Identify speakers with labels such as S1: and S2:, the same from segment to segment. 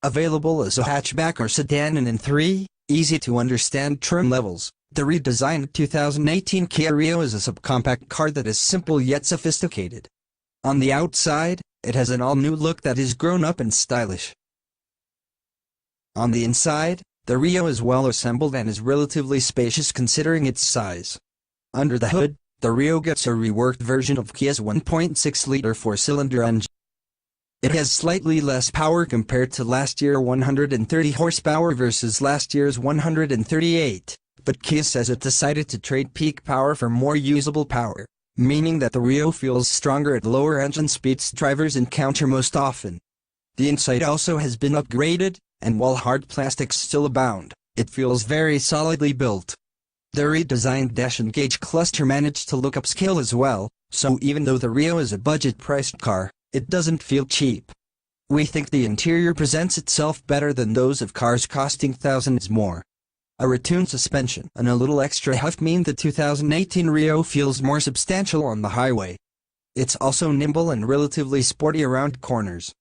S1: Available as a hatchback or sedan and in 3 easy-to-understand trim levels, the redesigned 2018 Kia Rio is a subcompact car that is simple yet sophisticated. On the outside, it has an all-new look that is grown-up and stylish. On the inside, the Rio is well assembled and is relatively spacious considering its size. Under the hood, the Rio gets a reworked version of Kia's 1.6-liter four-cylinder engine. It has slightly less power compared to last year's 130 horsepower versus last year's 138, but Kia says it decided to trade peak power for more usable power, meaning that the Rio feels stronger at lower engine speeds drivers encounter most often. The inside also has been upgraded, and while hard plastics still abound, it feels very solidly built. The redesigned dash and gauge cluster managed to look upscale as well, so even though the Rio is a budget-priced car, it doesn't feel cheap. We think the interior presents itself better than those of cars costing thousands more. A retuned suspension and a little extra heft mean the 2018 Rio feels more substantial on the highway. It's also nimble and relatively sporty around corners.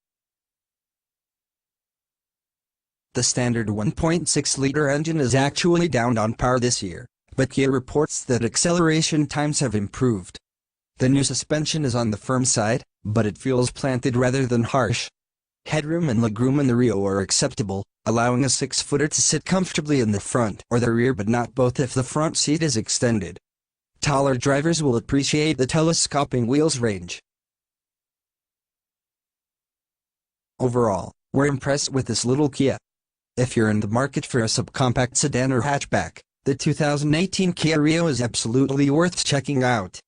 S1: The standard 1.6-liter engine is actually down on power this year, but Kia reports that acceleration times have improved. The new suspension is on the firm side, but it feels planted rather than harsh. Headroom and legroom in the Rio are acceptable, allowing a 6-footer to sit comfortably in the front or the rear but not both if the front seat is extended. Taller drivers will appreciate the telescoping wheels range. Overall, we're impressed with this little Kia. If you're in the market for a subcompact sedan or hatchback, the 2018 Kia Rio is absolutely worth checking out.